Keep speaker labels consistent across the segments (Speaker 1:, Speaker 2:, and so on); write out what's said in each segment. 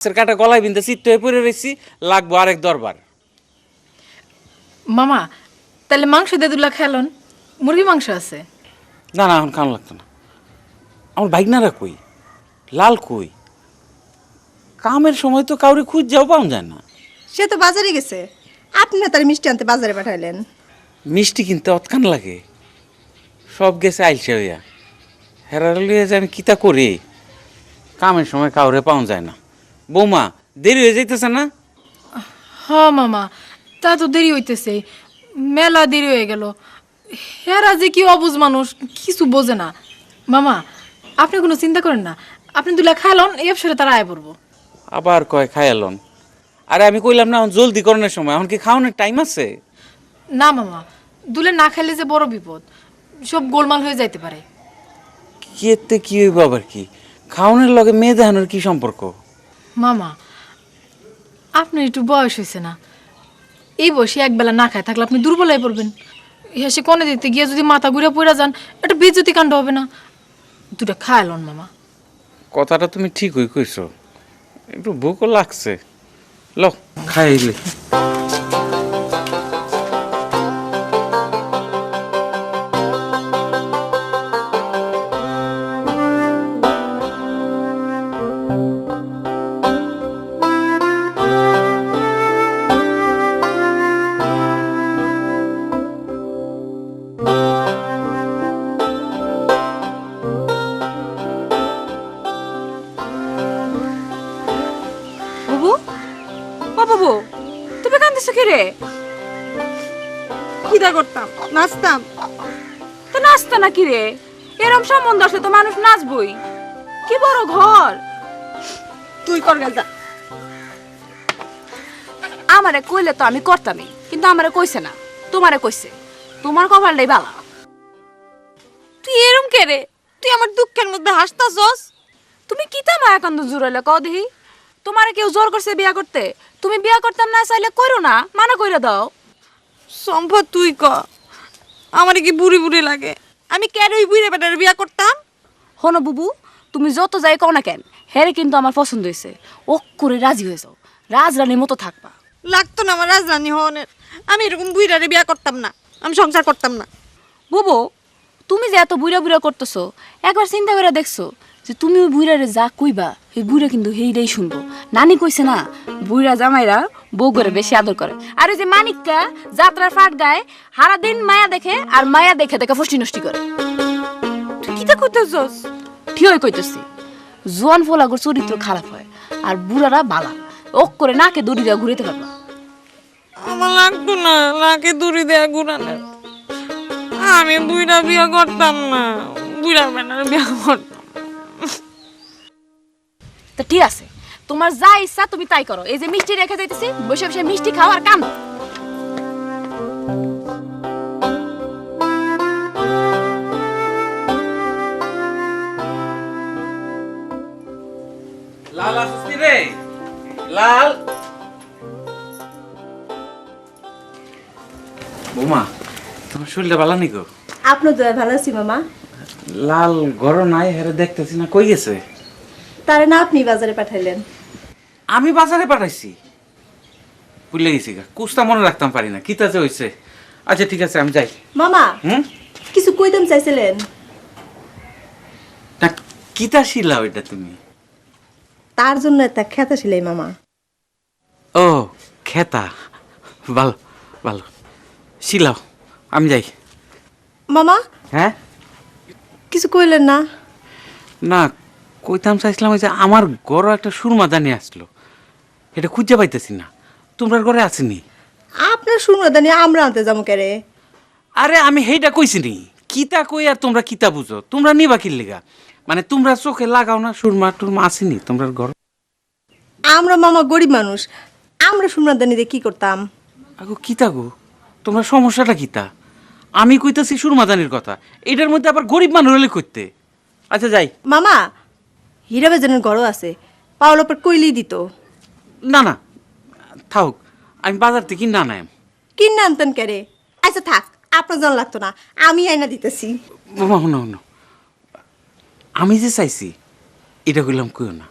Speaker 1: কাটা গলায় বিন্দা চিত্ত হয়ে পড়ে রয়েছি, লাগবো আরেক দরবার।
Speaker 2: মামা তাহলে মাংস দিয়ে দুলা খেলন, মুরগি মাংস আছে।
Speaker 1: না না, এখন খাওয়ানো লাগতো না। আমার বাইকনারা কই, লাল কই? কামের সময় তো কাউরে খুঁজ যাও পাওয়া যায় না।
Speaker 3: সে তো বাজারে গেছে, আপনি না তার মিষ্টি আনতে বাজারে পাঠাইলেন।
Speaker 1: মিষ্টি কিনতে অতখান লাগে, সব গেছে আইলসে হইয়া। হেরার লিয়ে যে আমি কিতা করি, কামের সময় কাউরে পাওয়া যায় না। বৌমা, দেরি হয়ে যাইতেছে না?
Speaker 2: হ মামা, তা তো দেরি হইতেছে, মেলা দেরি হয়ে গেল। হেরা যে কি অবুঝ মানুষ, কিছু বোঝে না। মামা আপনি কোনো চিন্তা করেন না, আপনি দুলা খাইলন, এই অবসরে তারা আয় পড়বো।
Speaker 1: আবার কয় খায়ালন। আরে আমি কইলাম না এখন জলদি করণের সময়, এখন কি খাওয়ানোর টাইম আছে?
Speaker 2: না মামা, দুলে না খাইলে যে বড় বিপদ, সব গোলমাল হয়ে যাইতে পারে।
Speaker 1: কি এতে কি হইব আবার? কি খাওয়ানোর লগে মেয়ে দেখানোর কি সম্পর্ক?
Speaker 2: মামা আপনার একটু বয়স হয়েছে না, এই বয়সে একবেলা না খায় থাকলে আপনি দুর্বল হয়ে পড়বেন। হেসে কনে দিতে গিয়ে যদি মাথা ঘুরে পড়ে যান, একটা বেজ্জতি কাণ্ড হবে না? দুটা খায়ালন মামা।
Speaker 1: কথাটা তুমি ঠিকই কইছো, একটু ভুকও লাগছে। ল খাইলে।
Speaker 4: বাবু, ও বাবু, তুমি কান্দিছো কি রে?
Speaker 3: খিদা করতাম, নাচতাম।
Speaker 4: তো নাচতা না কি রে? এরম সম্বন্ধ আসলে তো মানুষ নাচবই। কি বড় ঘর!
Speaker 3: তুই কর গেল যা।
Speaker 4: আমারে কইলে তো আমি করতামই, কিন্তু আমারে কইছে না, তোমারে কইছে। তোমার কপালটাই বালা।
Speaker 3: তুই এরম কে রে? তুই আমার দুঃখের মধ্যে হাসতাছস।
Speaker 4: তুমি কিতা মায়া কান্দ জুড়াইলে কও দেখি? তোমারে কেউ জোর করছে বিয়া করতে? তুমি বিয়া করতাম না চাইলে করো না, মানা কইরা দাও।
Speaker 3: সম্ভব তুই ক, আমার কি বুড়ি বুড়ি লাগে? আমি কেন ওই বুড়ি বেটার বিয়া করতাম?
Speaker 4: হনো বুবু, তুমি যত যাই কও না কেন, হেরে কিন্তু আমার পছন্দ হয়েছে। ও করে রাজি হয়ে যাও, রাজরানীর মতো থাকবা।
Speaker 3: লাগতো না আমার রাজরানী হওয়ানের। আমি এরকম বুড়ারে বিয়া করতাম না, আমি সংসার করতাম না।
Speaker 4: বুবু, তুমি যে এত বুড়া বুড়া করতেছো, একবার চিন্তা করে দেখছো যে তুমি ওই বুড়ারে যা কইবা, এই বুড়া কিন্তু সেইটাই শুনবো। নানি কইছে না, বুড়া জামাইরা বউ করে বেশি আদর করে। আর ওই যে মানিকটা যাত্রার ফাট গায়, সারা দিন মায়া দেখে, আর মায়া দেখে দেখে ফষ্টি নষ্টি করে।
Speaker 3: তুই কিতা করতেছস?
Speaker 4: ঠিকই কইতেছি, জোয়ান ফোলাগর চরিত্র খারাপ হয়, আর বুড়ারা বালা, ওক করে নাকে দড়ি দেওয়া ঘুরেতে পারবা।
Speaker 3: আমার লাগতো না লাকে দড়ি দেয়া ঘুরানোর। আমি বুড়া বিয়া করতাম না, বুড়া বেটার বিয়া করতাম।
Speaker 4: তা ঠিক আছে, তোমার যা ইচ্ছা তুমি তাই করো। এই যে মিষ্টি রেখে যাইতেছি, বসে বসে মিষ্টি খাও আর কান।
Speaker 1: লাল আসছি রে, লাল। বৌমা, তোমার শরীরটা ভালো নেই গো?
Speaker 3: আপনার দয়া ভালো আছি মামা।
Speaker 1: লাল ঘর নাই, হেরে দেখতেছি না, কই গেছে?
Speaker 3: তারে না আপনি বাজারে পাঠাইলেন।
Speaker 1: আমি বাজারে পাঠাইছি, ভুলে গেছি গা, কুস্তা মনে রাখতাম পারি না, কিতা যে হইছে। আচ্ছা ঠিক আছে, আমি যাই।
Speaker 3: মামা
Speaker 1: হুম,
Speaker 3: কিছু কইতাম চাইছিলেন?
Speaker 1: না কিতা শিলা ওইটা তুমি?
Speaker 3: তার জন্য একটা খেতা ছিলাই মামা।
Speaker 1: ও খেতা, ভালো ভালো, শিলাও, আমি যাই।
Speaker 3: মামা
Speaker 1: হ্যাঁ,
Speaker 3: কিছু কইলেন না?
Speaker 1: না কইতাম চাইছিলাম ওই যে আমার ঘর একটা সুরমা জানি আসলো, এটা খুঁজে পাইতেছি না, তোমরা ঘরে আসেনি?
Speaker 3: আপনার শুনবাদানি আমরা আনতে যাবো কে রে?
Speaker 1: আরে আমি সেইটা কইছি নি, কিতা কই আর তোমরা কিতা বুঝো, তোমরা নিবা কি লিগা? মানে তোমরা চোখে লাগাও না সুরমা টুরমা আসেনি তোমরা ঘর?
Speaker 3: আমরা মামা গরিব মানুষ, আমরা শুনবাদানি দিয়ে কি করতাম?
Speaker 1: আগো কিতা গো, তোমরা সমস্যাটা কিতা? আমি কইতাছি সুরমাদানির কথা, এটার মধ্যে আবার গরিব মানুষ হলে করতে। আচ্ছা যাই।
Speaker 3: মামা হীরা বেজানের ঘরও আছে, পাওয়ার পর কইলেই দিত।
Speaker 1: না না থাক, আমি বাজার থেকে কিনে আনাই।
Speaker 3: কিনে আনতেন কে রে? আচ্ছা থাক, আপনার জানা লাগতো না, আমি আইনা দিতেছি।
Speaker 1: মামা শুনো শুনো, আমি যে চাইছি এটা কইলাম কইও না,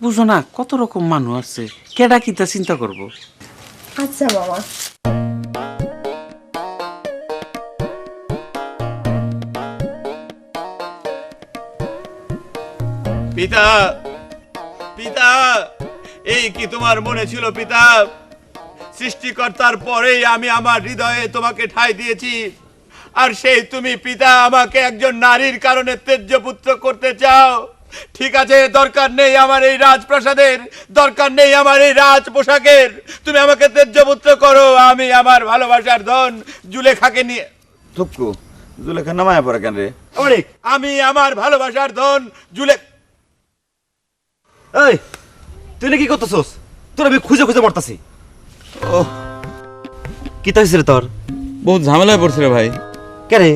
Speaker 1: বুঝো না কত রকম মানুষ আছে, কেডা কিতা চিন্তা করব।
Speaker 2: আচ্ছা মামা।
Speaker 5: পিতা, পিতা, এই কি তোমার মনে ছিল পিতা? সৃষ্টিকর্তার পরেই আমি আমার হৃদয়ে তোমাকে ঠাঁই দিয়েছি, আর সেই তুমি পিতা আমাকে একজন নারীর কারণে ত্যায্য পুত্র করতে চাও। ঠিক আছে, দরকার নেই আমার এই রাজপ্রাসাদের, দরকার নেই আমার এই রাজ পোশাকের, তুমি আমাকে ত্যায্য পুত্র করো। আমি আমার ভালোবাসার ধন জুলেখাকে নিয়ে
Speaker 6: থুকু জুলেখা নামায় পড়ে কেন রে?
Speaker 5: আমি আমার ভালোবাসার ধন জুলে
Speaker 6: এই তুই না কি করতেছস? তোর আমি খুঁজে খুঁজে মরতাছি। ও কি তাইছিস রে তোর?
Speaker 7: বহুত ঝামেলায় পড়ছে রে ভাই।
Speaker 6: কে রে?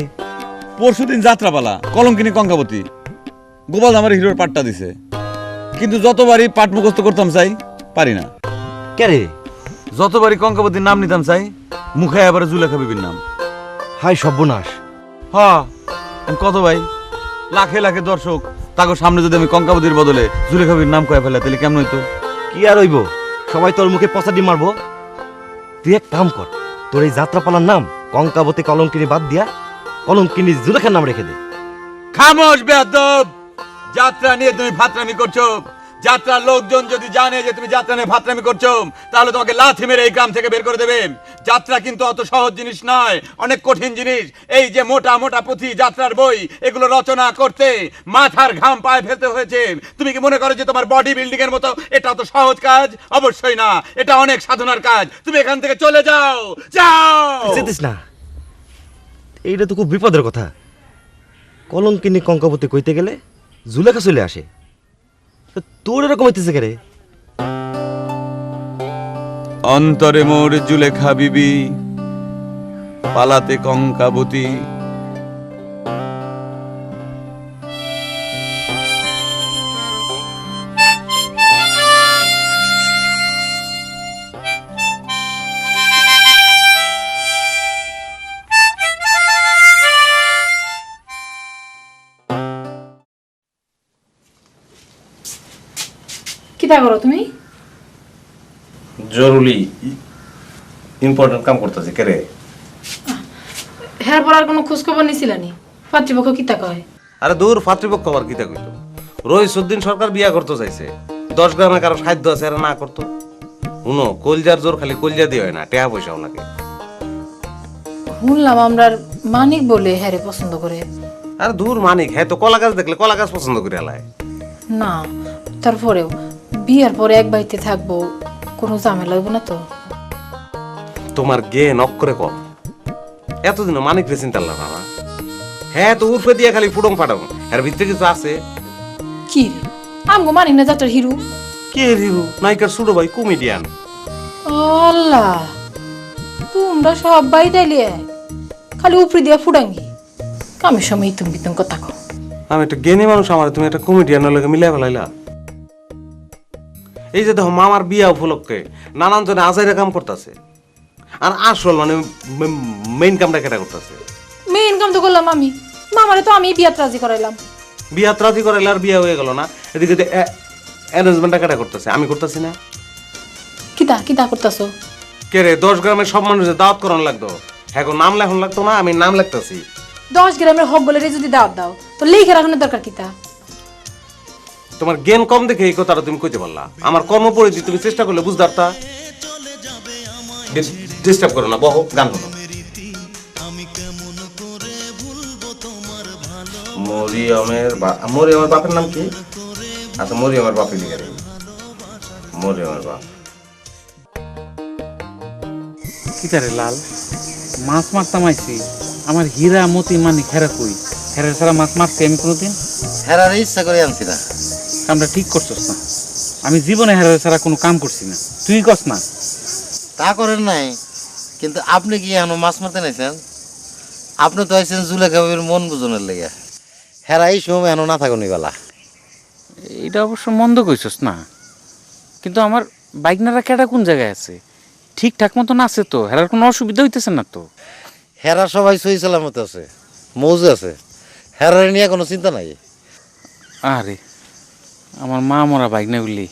Speaker 7: পরশুদিন যাত্রাপালা, কলঙ্কিনী কঙ্কাবতী, গোপাল আমার হিরোর পাটটা দিছে, কিন্তু যতবারই পাট মুখস্থ করতাম চাই পারি না।
Speaker 6: কে রে?
Speaker 7: যতবারই কঙ্কাবতীর নাম নিতাম চাই মুখে আবার জুলেখা বিবির নাম।
Speaker 6: হাই সর্বনাশ।
Speaker 7: হ্যাঁ আমি কত ভাই, লাখে লাখে দর্শক, তাকে সামনে যদি আমি কঙ্কাবতীর বদলে জুলেখা বিবির নাম কয়ে ফেলে তাহলে কেমন হইতো?
Speaker 6: কি আর হইব, সবাই তোর মুখে পচা ডিম মারবো। তুই এক কাম কর, তোর এই যাত্রাপালার নাম কঙ্কাবতী কলঙ্কিনী বাদ দিয়া কলঙ্কিনী জুলেখার নাম রেখে দে।
Speaker 7: খামোশ বেয়াদব, যাত্রা নিয়ে তুমি ভাতরামি করছো। যাত্রার লোকজন যদি জানে যে তুমি যাত্রা নিয়ে ভাতরামি করছো তাহলে তোমাকে লাথি মেরে এই গ্রাম থেকে বের করে দেবে। যাত্রা কিন্তু অত সহজ জিনিস নয়, অনেক কঠিন জিনিস। এই যে মোটা মোটা পুঁথি যাত্রার বই, এগুলো রচনা করতে মাথার ঘাম পায়ে ফেলতে হয়েছে। তুমি কি মনে করো যে তোমার বডি বিল্ডিং এর মতো এটা অত সহজ কাজ? অবশ্যই না, এটা অনেক সাধনার কাজ। তুমি এখান থেকে চলে যাও, যাও।
Speaker 6: যেতিস না, এইটা তো খুব বিপদের কথা। কলঙ্কিনী কঙ্কাবতী কইতে গেলে জুলেখা চলে আসে, তা তোর এরকম হইতেছে কে রে?
Speaker 7: অন্তরে মোর জুলেখা বিবি, পালাতে কঙ্কাবতী।
Speaker 2: কিতা করো তুমি?
Speaker 8: জরুরি ইম্পর্টেন্ট কাম করতেছে কে রে?
Speaker 2: হের পর আর কোনো খোঁজ খবর নিছিলানি? পাত্রীপক্ষ কিতা কয়?
Speaker 8: আরে দূর পাত্রীপক্ষ আবার কিতা কইতো? রহিসউদ্দিন সরকার বিয়া করতে চাইছে, 10 গ্রামে কারো সাধ্য আছে এরা না করতো? শুনো, কলজার জোর খালি কলজা দিয়ে হয় না, টাকা পয়সাও লাগে।
Speaker 2: শুনলাম আমরার মানিক বলে হ্যারে পছন্দ করে।
Speaker 8: আর দূর মানিক, হ্যাঁ তো কলা গাছ দেখলে কলা গাছ পছন্দ করে আলায়।
Speaker 2: না, তারপরেও বিয়ার পরে এক বাড়িতে থাকবো, কোনো ঝামেলা হইব না তো?
Speaker 8: তোমার জ্ঞান অক্ষরে কম। এতদিন মানিক রে চিন্তা লাগলাম না। হ্যাঁ তো উর্ফে দিয়ে খালি ফুটং ফাটং, এর ভিতরে কিছু আছে।
Speaker 2: কি রে, আমগো মানিক না যাত্রার হিরু?
Speaker 8: কে হিরু? নায়িকার ছোট ভাই, কমেডিয়ান।
Speaker 2: আল্লাহ, তোমরা সবাই তাইলে খালি উপরে দিয়া ফুডাঙ্গি, কামের সময় ইতুম বিতুম কথা কও।
Speaker 8: আমি একটা জ্ঞানী মানুষ, আমার তুমি একটা কমেডিয়ানের লগে মিলাই ফেলাইলা। এই যে দেখো মামার বিয়া উপলক্ষে নানান জনে আজাইরা কাম করতেছে, আর আসল মানে মেইন কামটা কেটা করতেছে?
Speaker 2: মেয়ে ইনকাম তো করলাম আমি, মামারে তো আমি বিয়াত রাজি করাইলাম।
Speaker 8: বিয়া রাজি করাইলে আর বিয়া হয়ে গেল না? এদিকে অ্যারেঞ্জমেন্টটা কেটা করতেছে? আমি করতেছি না?
Speaker 2: কিতা কিতা করতেছো?
Speaker 8: কে রে, 10 গ্রামের সব মানুষের দাওয়াত করানো লাগতো, হ্যাঁ গো নাম লেখন লাগতো না? আমি নাম লিখতেছি।
Speaker 2: 10 গ্রামের হক বলে যদি দাওয়াত দাও তো লিখে রাখানোর দরকার কিতা?
Speaker 8: তোমার জ্ঞান কম দেখে এই কথাটা তুমি কইতে পারলা। আমার কর্মপরিধি তুমি চেষ্টা করলে বুঝতে পারতা। ডিস্টার্ব করো না, বহো, গান শোনো। মরিয়মের বাপের নাম কি? আচ্ছা, মরিয়মের বাপের লিখে নেই, মরিয়মের বাপ।
Speaker 1: কিতারে লাল, মাছ মারতাম আইছি, আমার হীরা মতি মানিক হেরা কই? হেরা ছাড়া মাছ মারছি আমি কোনোদিন?
Speaker 9: হেরার ইচ্ছা করে আনছি না।
Speaker 1: কামটা ঠিক করছস না, আমি জীবনে হেরা ছাড়া কোনো কাম করছি না, তুই কস না?
Speaker 9: তা করেন নাই, কিন্তু আপনি কি এখনো মাছ মারতে নাইছেন? আপনি তো আইছেন জুলেখা বাবির মন বুঝনের লেগে। হেরা এই সময় এখনো না থাকুন বেলা।
Speaker 1: এটা অবশ্য মন্দ কইছস না, কিন্তু আমার বাইকনারা কেডা কোন জায়গায় আছে? ঠিকঠাক মতন আছে তো? হেরার কোনো অসুবিধা হইতেছে না তো?
Speaker 9: হেরা সবাই সহি সালামতে আছে, মৌজে আছে, হেরার নিয়ে কোনো চিন্তা নাই।
Speaker 1: আরে আমার মা মরা বাইকনাগুলি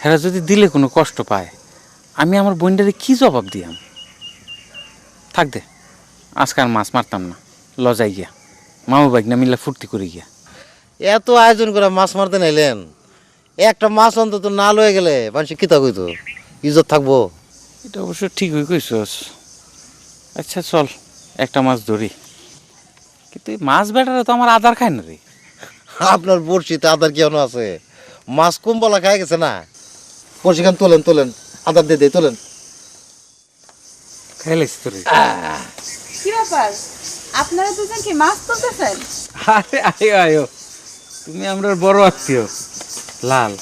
Speaker 1: হেরা যদি দিলে কোনো কষ্ট পায় আমি আমার বোনটারে কি জবাব দিয়াম? থাক দে, আজকে আর মাছ মারতাম না, লজাই গিয়া মামু বাইকনা মিল্লা ফুর্তি করে গিয়া।
Speaker 9: এত আয়োজন করে মাছ মারতে নাইলেন, একটা মাছ অন্তত না লয়ে গেলে মানুষ কিতা কইতো, ইজ্জত থাকবো।
Speaker 1: এটা অবশ্য ঠিকই কইছস। আচ্ছা চল একটা মাছ ধরি, কিন্তু এই মাছ বেটারা তো আমার আদার খায় না রে।
Speaker 9: আপনার বড়শিতে আদার কেন আছে? মাছ কুম্বলা খাই গেছে না। বড়শি খান তোলেন তোলেন, আদার দিয়ে দিয়ে তোলেন।
Speaker 1: খাইলাইছি তোরে।
Speaker 4: কি ব্যাপার, আপনারা দুজন কি মাছ তুলতেছেন?
Speaker 1: আরে আয়ো আয়ো, তুমি আমরা বড় আত্মীয়। লাল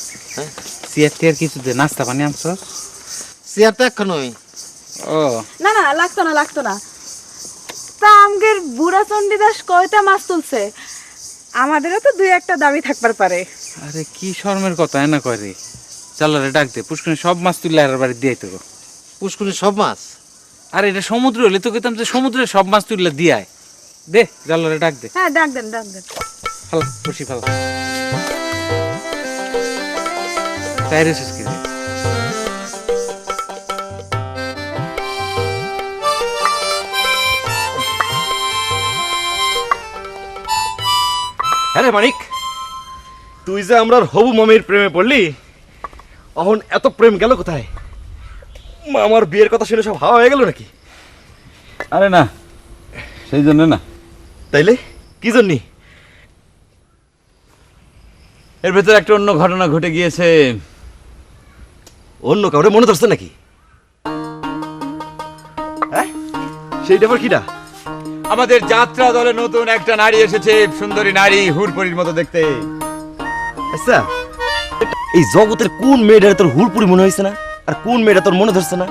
Speaker 1: সিয়ার টিয়ার কিছু দে, নাস্তা পানি আনছস?
Speaker 9: চেয়ারটা এক্ষণই।
Speaker 1: ও
Speaker 4: না না, লাগতো না লাগতো না। তা আমগের বুড়া চণ্ডীদাস কয়টা মাছ তুলছে? আমাদেরও তো দুই একটা দাবি থাকবার পারে।
Speaker 1: আরে কি শর্মের কথা এনা কয় রে। চালারে ডাক দে, পুষ্করণী সব মাছ তুললে আর বাড়ি দিয়ে তো।
Speaker 9: পুষ্কুনি সব মাছ?
Speaker 1: আর এটা সমুদ্র হলে তো কইতাম যে সমুদ্রে সব মাছ তুললে দিয়ায়। দে জালারে ডাক দে।
Speaker 4: হ্যাঁ ডাক দেন ডাক দেন।
Speaker 1: ফালা বসি ফালা। টায়ারে শেষ করে
Speaker 6: হ্যাঁ রে মানিক, তুই যে আমরার হবু মামির প্রেমে পড়লি, অহন এত প্রেম গেল কোথায়? আমার বিয়ের কথা শুনে সব হাওয়া হয়ে গেল নাকি?
Speaker 7: আরে না, সেই জন্য না।
Speaker 6: তাইলে কি জন্যি?
Speaker 7: এর ভেতর একটা অন্য ঘটনা ঘটে গিয়েছে।
Speaker 6: অন্য কাউরে মনে ধরছে নাকি? হ্যাঁ, সেইটা আবার কিটা?
Speaker 7: আমাদের যাত্রা দলে নতুন একটা নারী এসেছে, সুন্দরী নারী, হুরপরির মতো দেখতে।
Speaker 6: আচ্ছা, এই জগতের কোন মেয়েটা তোর হুলপুরি মনে হয়েছে না, আর কোন মেয়েটা তোর মনে ধরছে না?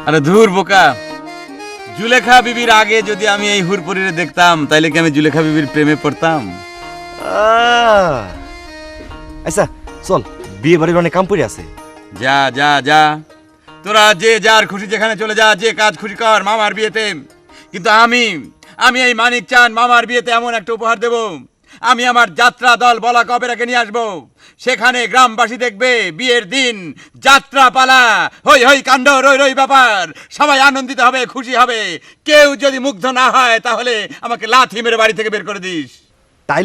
Speaker 7: আরে ধুর বোকা, জুলেখা বিবির আগে যদি আমি এই হুরপরিরে দেখতাম তাইলে কি আমি জুলেখা বিবির প্রেমে পড়তাম?
Speaker 6: আচ্ছা চল, বিয়ে বাড়ির অনেক কাম পড়ে আছে।
Speaker 7: যা যা যা, তোরা যে যার খুশি যেখানে চলে যা, যে কাজ খুশি কর মামার বিয়েতে। কিন্তু আমি এই মানিক চান মামার বিয়েতে এমন একটা উপহার দেব, আমি আমার যাত্রা দল বলা কবেরাকে নিয়ে আসবো। সেখানে গ্রামবাসী দেখবে বিয়ের দিন যাত্রা পালা, হই হই কাণ্ড, রই রই ব্যাপার, সবাই আনন্দিত হবে, খুশি হবে। কেউ যদি মুগ্ধ না হয় তাহলে আমাকে লাথি মেরে বাড়ি থেকে বের করে দিস।